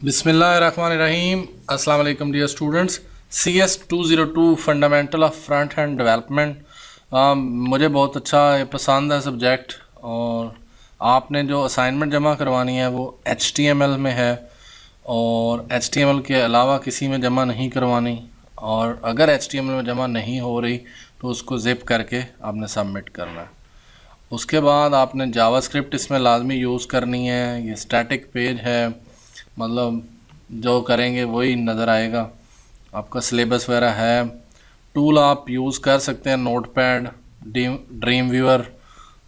बिस्मिल्लाहिर्रहमानिर्रहीम। अस्सलाम वालेकुम dear students. CS 202 fundamental of front end development मुझे बहुत अच्छा पसंद है सब्जेक्ट। और आपने जो असाइनमेंट जमा करवानी है वो HTML में है और HTML के अलावा किसी में जमा नहीं करवानी। और अगर HTML में जमा नहीं हो रही तो उसको ज़िप करके आपने सबमिट करना है। उसके बाद आपने जावास्क्रिप्ट इसमें लाजमी यूज़ करनी है। ये स्टैटिक पेज है, मतलब जो करेंगे वही नज़र आएगा। आपका सिलेबस वगैरह है। टूल आप यूज़ कर सकते हैं नोटपैड, ड्रीम व्यूअर,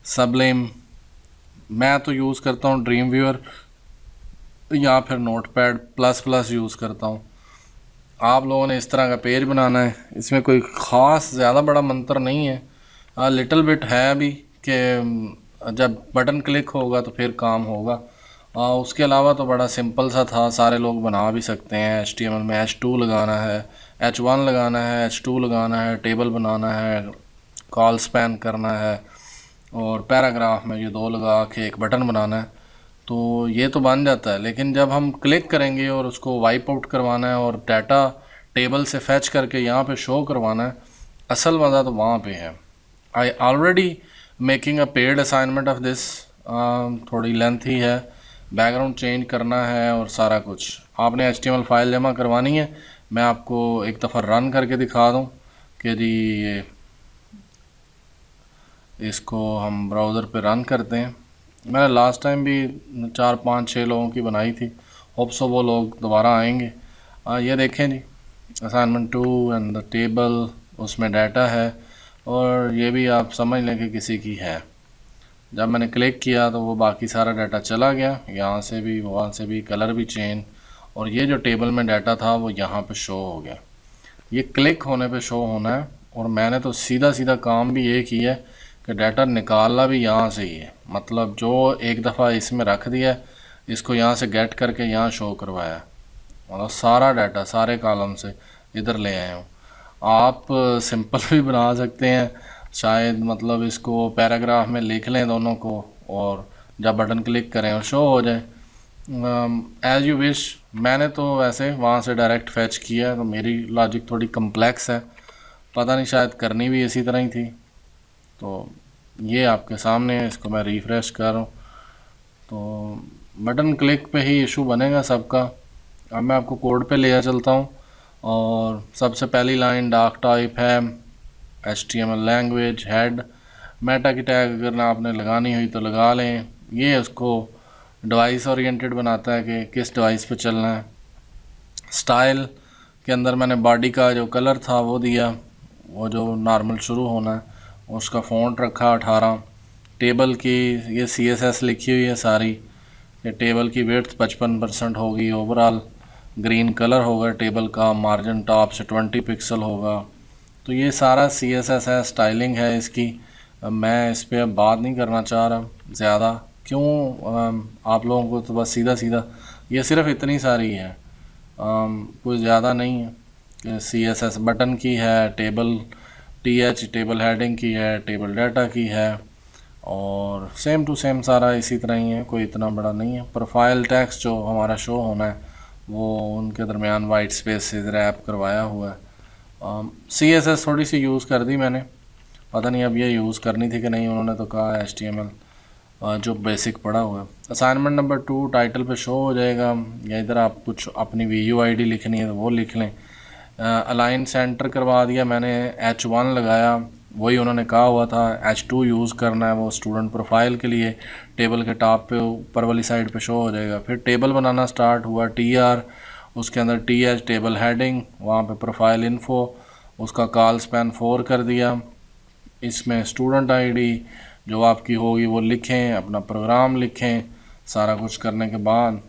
सबलिम। मैं तो यूज़ करता हूँ ड्रीम व्यूअर या फिर नोटपैड प्लस प्लस यूज़ करता हूँ। आप लोगों ने इस तरह का पेज बनाना है। इसमें कोई ख़ास ज़्यादा बड़ा मंत्र नहीं है, लिटिल बिट है अभी कि जब बटन क्लिक होगा तो फिर काम होगा। उसके अलावा तो बड़ा सिंपल सा था, सारे लोग बना भी सकते हैं। HTML में H2 लगाना है, H1 लगाना है, H2 लगाना है, टेबल बनाना है, कॉल स्पैन करना है और पैराग्राफ में ये दो लगा के एक बटन बनाना है, तो ये तो बन जाता है। लेकिन जब हम क्लिक करेंगे और उसको वाइप आउट करवाना है और डाटा टेबल से फैच करके यहाँ पे शो करवाना है, असल मज़ा तो वहाँ पे है। I already making a paid assignment of this. थोड़ी लेंथ ही है, बैकग्राउंड चेंज करना है और सारा कुछ। आपने HTML फाइल जमा करवानी है। मैं आपको एक दफ़ा रन करके दिखा दूँ कि जी ये इसको हम ब्राउज़र पे रन करते हैं। मैंने लास्ट टाइम भी 4 5 6 लोगों की बनाई थी। होप सो वो लोग दोबारा आएंगे। ये देखें जी, असाइनमेंट 2 एंड द टेबल, उसमें डाटा है और ये भी आप समझ लें कि किसी की है। जब मैंने क्लिक किया तो वो बाकी सारा डाटा चला गया, यहाँ से भी वहाँ से भी, कलर भी चेंज, और ये जो टेबल में डाटा था वो यहाँ पे शो हो गया। ये क्लिक होने पे शो होना है। और मैंने तो सीधा सीधा काम भी ये किया है कि डाटा निकालना भी यहाँ से ही है। मतलब जो एक दफ़ा इसमें रख दिया, इसको यहाँ से गेट करके यहाँ शो करवाया। मतलब सारा डाटा सारे कॉलम से इधर ले आए हूँ। आप सिंपल भी बना सकते हैं शायद, मतलब इसको पैराग्राफ में लिख लें दोनों को और जब बटन क्लिक करें और शो हो जाए। As you wish. मैंने तो वैसे वहाँ से डायरेक्ट फैच किया है, तो मेरी लॉजिक थोड़ी कम्प्लेक्स है, पता नहीं शायद करनी भी इसी तरह ही थी। तो ये आपके सामने है, इसको मैं रिफ़्रेश कर रहा हूँ तो बटन क्लिक पे ही इशू बनेगा सबका। अब मैं आपको कोड पे ले चलता हूँ और सबसे पहली लाइन डार्क टाइप है, HTML लैंग्वेज हेड, मेटा की टैग अगर ना आपने लगानी हुई तो लगा लें। ये उसको डिवाइस ओरिएंटेड बनाता है कि किस डिवाइस पे चलना है। स्टाइल के अंदर मैंने बॉडी का जो कलर था वो दिया, वो जो नॉर्मल शुरू होना है, उसका फ़ॉन्ट रखा 18। टेबल की ये CSS लिखी हुई है सारी कि टेबल की विड्थ 55% होगी ओवरऑल। ग्रीन कलर होगा टेबल का, मार्जिन टॉप से 20 पिक्सल होगा। तो ये सारा CSS है, स्टाइलिंग है इसकी। मैं इस पर अब बात नहीं करना चाह रहा ज़्यादा, क्यों आप लोगों को तो बस सीधा सीधा ये सिर्फ इतनी सारी है, कुछ ज़्यादा नहीं है कि CSS बटन की है, टेबल TH टेबल हेडिंग की है, टेबल डाटा की है और सेम टू सेम सारा इसी तरह ही है, कोई इतना बड़ा नहीं है। प्रोफाइल टेक्स्ट जो हमारा शो होना है वो उनके दरमियान वाइट स्पेस से रैप करवाया हुआ है। CSS थोड़ी सी यूज़ कर दी मैंने, पता नहीं अब ये यूज़ करनी थी कि नहीं, उन्होंने तो कहा HTML जो बेसिक पढ़ा हुआ है। असाइनमेंट नंबर 2 टाइटल पे शो हो जाएगा, या इधर आप कुछ अपनी VUID लिखनी है तो वो लिख लें। अलाइन सेंटर करवा दिया मैंने, H1 लगाया, वही उन्होंने कहा हुआ था। H2 यूज़ करना है वो स्टूडेंट प्रोफाइल के लिए, टेबल के टॉप पे ऊपर वाली साइड पे शो हो जाएगा। फिर टेबल बनाना स्टार्ट हुआ, TR, उसके अंदर TH टेबल हेडिंग, वहाँ पे प्रोफाइल इन्फो, उसका कॉल स्पैन 4 कर दिया। इसमें स्टूडेंट ID जो आपकी होगी वो लिखें, अपना प्रोग्राम लिखें। सारा कुछ करने के बाद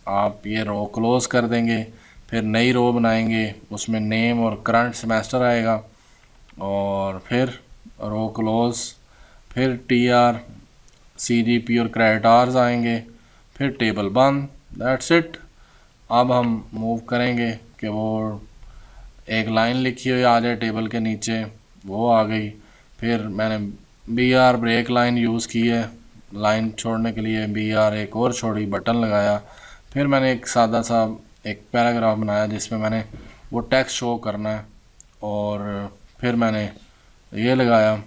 आप ये रो क्लोज़ कर देंगे, फिर नई रो बनाएंगे, उसमें नेम और करंट सेमेस्टर आएगा और फिर रो क्लोज़, फिर TR, CGP और क्रेडिट आवर्स आएंगे, फिर टेबल बंद। That's it. अब हम मूव करेंगे कि वो एक लाइन लिखी हुई आ जाए टेबल के नीचे, वो आ गई। फिर मैंने BR ब्रेक लाइन यूज़ की है, लाइन छोड़ने के लिए BR एक और छोड़ी, बटन लगाया, फिर मैंने एक सादा सा एक पैराग्राफ बनाया जिसमें मैंने वो टेक्स्ट शो करना है, और फिर मैंने ये लगाया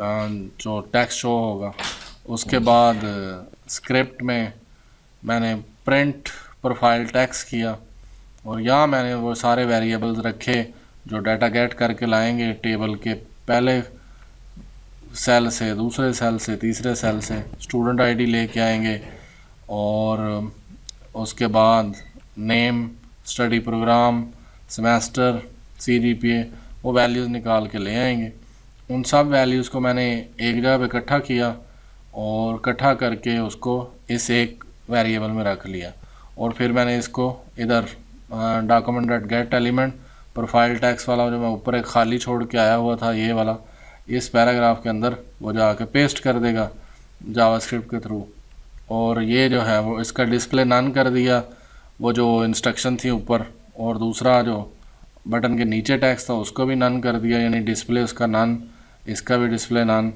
जो टेक्स्ट शो होगा। उसके बाद स्क्रिप्ट में मैंने प्रिंट प्रोफाइल टेक्स्ट किया, और यहाँ मैंने वो सारे वेरिएबल्स रखे जो डाटा गेट करके लाएंगे टेबल के पहले सेल से, दूसरे सेल से, तीसरे सेल से स्टूडेंट आईडी लेके आएंगे, और उसके बाद name, study program, semester, CGPA, वो वैल्यूज़ निकाल के ले आएंगे। उन सब वैल्यूज़ को मैंने एक जगह पे इकट्ठा किया, और इकट्ठा करके उसको इस एक वेरिएबल में रख लिया। और फिर मैंने इसको इधर document dot gate element profile text वाला जो मैं ऊपर एक खाली छोड़ के आया हुआ था, ये वाला, इस पैराग्राफ के अंदर वो जाके पेस्ट कर देगा जावास्क्रिप्ट के थ्रू। और ये जो है वो इसका डिस्प्ले नन कर दिया, वो जो इंस्ट्रक्शन थी ऊपर, और दूसरा जो बटन के नीचे टेक्स्ट था उसको भी नन कर दिया, यानी डिस्प्ले उसका नन, इसका भी डिस्प्ले नन।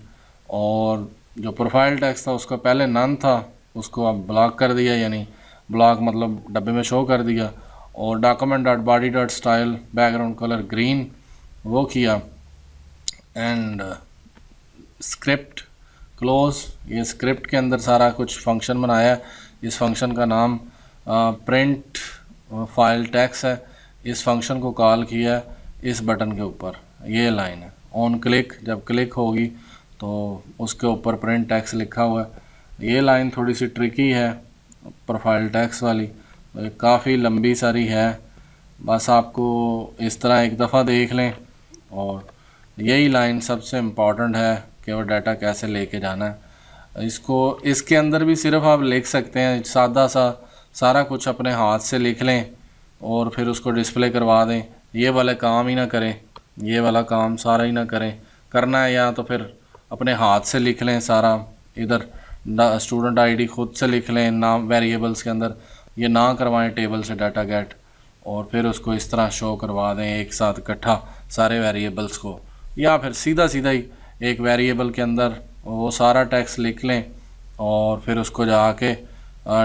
और जो प्रोफाइल टेक्स्ट था उसका पहले नन था, उसको अब ब्लॉक कर दिया, यानी ब्लॉक मतलब डब्बे में शो कर दिया। और document dot body dot style background colour green वो किया। एंड स्क्रिप्ट क्लोज, ये स्क्रिप्ट के अंदर सारा कुछ फंक्शन बनाया। इस फंक्शन का नाम प्रिंट फाइल टेक्स्ट है। इस फंक्शन को कॉल किया इस बटन के ऊपर, ये लाइन है ऑन क्लिक, जब क्लिक होगी तो उसके ऊपर प्रिंट टेक्स्ट लिखा हुआ है। ये लाइन थोड़ी सी ट्रिकी है प्रोफाइल टेक्स्ट वाली, काफ़ी लंबी सारी है, बस आपको इस तरह एक दफ़ा देख लें। और यही लाइन सबसे इम्पॉर्टेंट है कि वो डाटा कैसे लेके जाना है। इसको इसके अंदर भी सिर्फ आप लिख सकते हैं सादा सा, सारा कुछ अपने हाथ से लिख लें और फिर उसको डिस्प्ले करवा दें। ये वाला काम ही ना करें, ये वाला काम सारा ही ना करें, करना है या तो फिर अपने हाथ से लिख लें सारा, इधर स्टूडेंट आईडी खुद से लिख लें नाम वेरिएबल्स के अंदर, ये ना करवाएं टेबल से डाटा गेट, और फिर उसको इस तरह शो करवा दें एक साथ इकट्ठा सारे वेरिएबल्स को। या फिर सीधा सीधा ही एक वेरिएबल के अंदर वो सारा टेक्स्ट लिख लें और फिर उसको जाके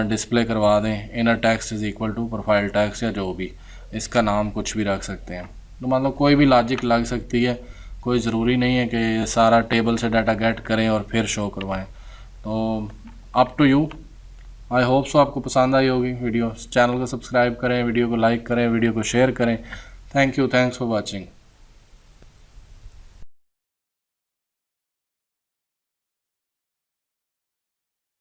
डिस्प्ले करवा दें। Inner text is equal to profile text, या जो भी इसका नाम कुछ भी रख सकते हैं। तो मतलब कोई भी लॉजिक लग सकती है, कोई ज़रूरी नहीं है कि सारा टेबल से डाटा गेट करें और फिर शो करवाएं। तो up to you. I hope so आपको पसंद आई होगी वीडियो। चैनल को सब्सक्राइब करें, वीडियो को लाइक करें, वीडियो को शेयर करें। Thank you, thanks for watching.